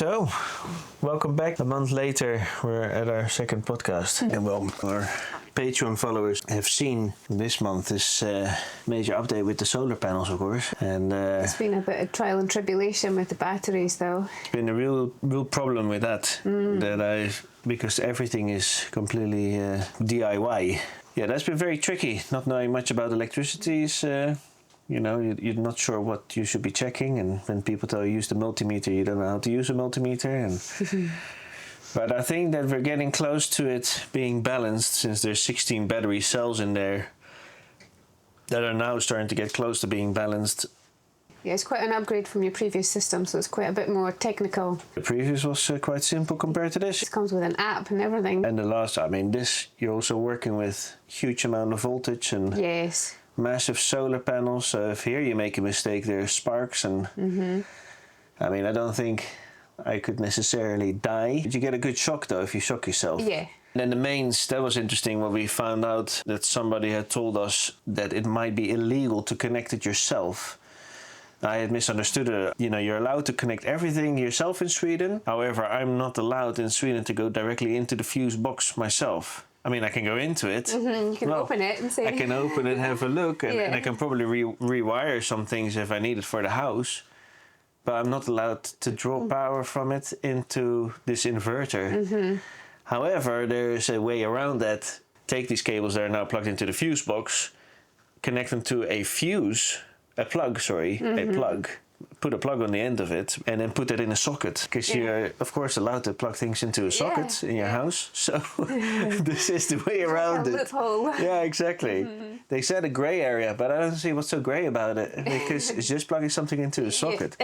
So, welcome back. A month later, we're at our second podcast. And well, our Patreon followers have seen this month this major update with the solar panels, of course. And it's been a bit of trial and tribulation with the batteries, though. It's been a real problem with that. Because everything is completely DIY. Yeah, that's been very tricky. Not knowing much about electricity is. You're not sure what you should be checking, and when people tell you use the multimeter, you don't know how to use a multimeter. But I think that we're getting close to it being balanced, since there's 16 battery cells in there that are now starting to get close to being balanced. Yeah, it's quite an upgrade from your previous system, so it's quite a bit more technical. The previous was quite simple compared to this. It comes with an app and everything. And this, you're also working with huge amount of voltage and... Yes. Massive solar panels, so if here you make a mistake, there's sparks, and I don't think I could necessarily die. But you get a good shock though if you shock yourself. Yeah. And then the mains, that was interesting when we found out that somebody had told us that it might be illegal to connect it yourself. I had misunderstood it. You're allowed to connect everything yourself in Sweden. However, I'm not allowed in Sweden to go directly into the fuse box myself. I can go into it. You can open it and see. I can open it, have a look, and I can probably rewire some things if I need it for the house. But I'm not allowed to draw power from it into this inverter. However, there's a way around that. Take these cables that are now plugged into the fuse box, connect them to a plug. Put a plug on the end of it and then put it in a socket, because you're of course allowed to plug things into a socket in your house. So this is the way around it. Loophole. Yeah, exactly. They said a gray area, but I don't see what's so gray about it, because it's just plugging something into a socket.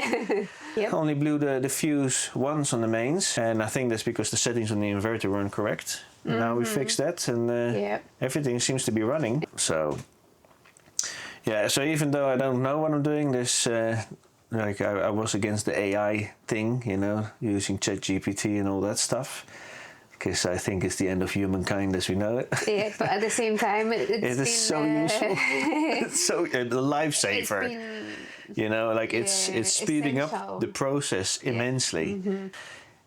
Only blew the fuse once on the mains, and I think that's because the settings on the inverter weren't correct. Now we fixed that, and everything seems to be running. So yeah, so even though I don't know what I'm doing, this I was against the AI thing, using ChatGPT and all that stuff, because I think it's the end of humankind as we know it. Yeah, but at the same time, it is so useful. It's so a lifesaver. It's speeding essential. up the process immensely.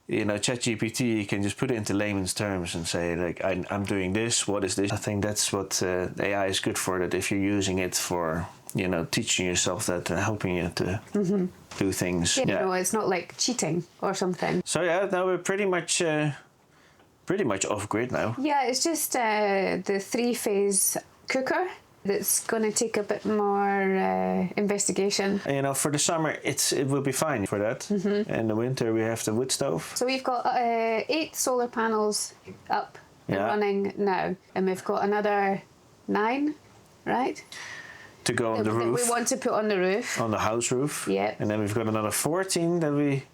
ChatGPT, you can just put it into layman's terms and say, I'm doing this, what is this? I think that's what AI is good for, that if you're using it for, teaching yourself that, helping you to do things. It's not like cheating or something. So now we're pretty much off grid now. Yeah, it's just the 3-phase cooker that's going to take a bit more investigation. For the summer, it will be fine for that. In the winter, we have the wood stove. So we've got 8 solar panels up and running now, and we've got another 9, right? To go on the roof. We want to put on the roof. On the house roof. Yeah. And then we've got another 14 that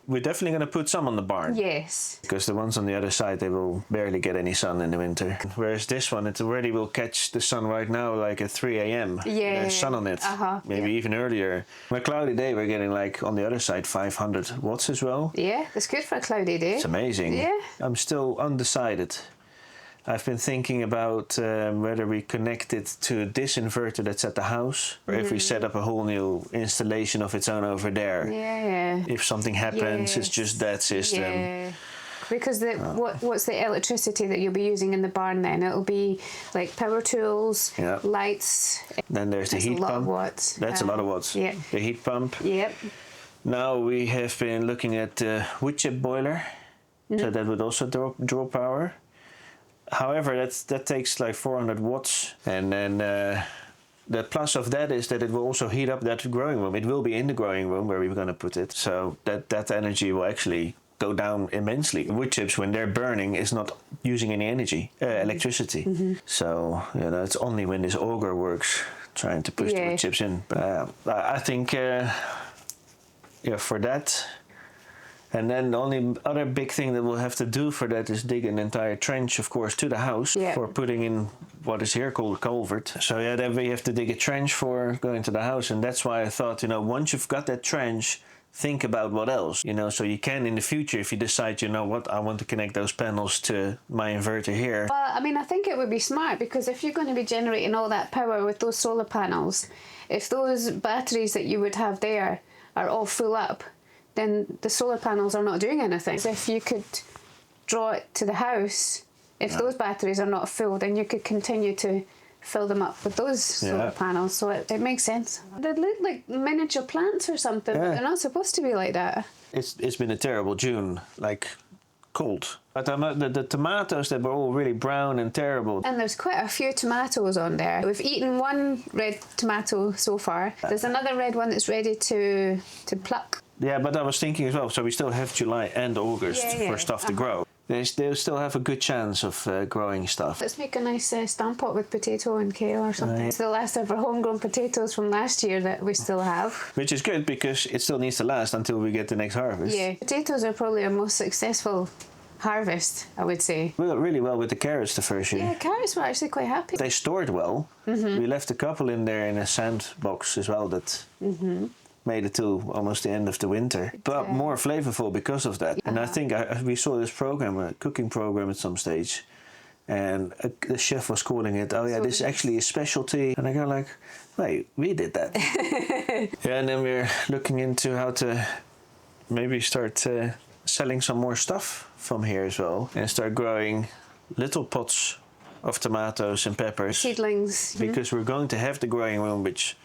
we're definitely going to put some on the barn. Yes. Because the ones on the other side, they will barely get any sun in the winter. Whereas this one, it already will catch the sun right now, like at 3 a.m. Yeah. There's sun on it. Maybe even earlier. On a cloudy day, we're getting on the other side 500 watts as well. Yeah, that's good for a cloudy day. It's amazing. Yeah. I'm still undecided. I've been thinking about whether we connect it to this inverter that's at the house, or if we set up a whole new installation of its own over there. Yeah. If something happens, it's just that system. Yeah. Because what's the electricity that you'll be using in the barn then? It'll be like power tools, lights. Then there's the heat pump. That's a lot of watts. That's a lot of watts. Yeah. The heat pump. Yep. Now we have been looking at the wood chip boiler, so that would also draw power. However, that takes like 400 watts, and then the plus of that is that it will also heat up that growing room. It will be in the growing room where we're going to put it, so that energy will actually go down immensely. Wood chips, when they're burning, is not using any electricity. So it's only when this auger works, trying to push the wood chips in. But I think for that. And then the only other big thing that we'll have to do for that is dig an entire trench, of course, to the house for putting in what is here called a culvert. So then we have to dig a trench for going to the house. And that's why I thought, once you've got that trench, think about what else, so you can in the future, if you decide, I want to connect those panels to my inverter here. Well, I think it would be smart, because if you're going to be generating all that power with those solar panels, if those batteries that you would have there are all full up, then the solar panels are not doing anything. So if you could draw it to the house, if those batteries are not full, then you could continue to fill them up with those solar panels. So it makes sense. They look like miniature plants or something, but they're not supposed to be like that. It's been a terrible June, like cold. But the tomatoes that were all really brown and terrible. And there's quite a few tomatoes on there. We've eaten one red tomato so far. There's another red one that's ready to pluck. Yeah, but I was thinking as well, so we still have July and August for stuff to grow. They'll still have a good chance of growing stuff. Let's make a nice stamp pot with potato and kale or something. It's the last of our homegrown potatoes from last year that we still have. Which is good because it still needs to last until we get the next harvest. Yeah, potatoes are probably our most successful harvest, I would say. We got really well with the carrots the first year. Yeah, carrots were actually quite happy. They stored well. We left a couple in there in a sandbox as well that made it to almost the end of the winter. But more flavorful because of that. And I think we saw this program, a cooking program at some stage. And the chef was calling it, oh yeah, this is actually a specialty. And I go like, wait, we did that. Yeah, and then we're looking into how to maybe start selling some more stuff from here as well. And start growing little pots of tomatoes and peppers. Seedlings. Because we're going to have the growing room, which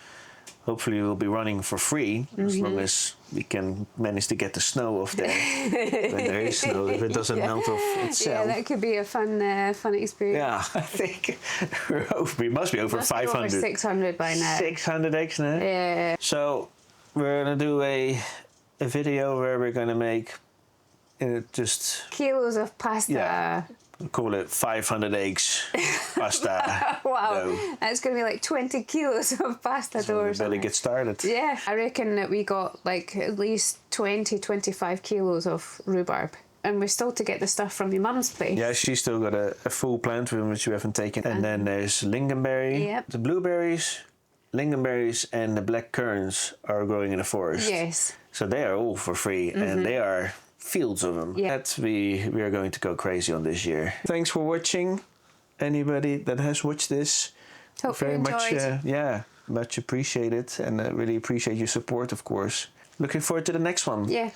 hopefully will be running for free as long as we can manage to get the snow off there. When there is snow, if it doesn't melt off itself. Yeah, that could be a fun experience. Yeah, I think we must be over 500. Over 600 by now. 600 eggs now? Yeah. So we're going to do a video where we're going to make just... kilos of pasta. Yeah. Call it 500 eggs pasta. Wow, dough. That's going to be like 20 kilos of pasta dough or So we better get started. Yeah, I reckon that we got like at least 20-25 kilos of rhubarb. And we're still to get the stuff from your mum's place. Yeah, she's still got a full plant room which we haven't taken. And then there's lingonberry. The blueberries, lingonberries and the black currants are growing in the forest. Yes. So they are all for free and they are fields of them. That we are going to go crazy on this year. Thanks for watching. Anybody that has watched this, Hope very you enjoyed. much much appreciated, and really appreciate your support, of course. Looking forward to the next one. Yeah.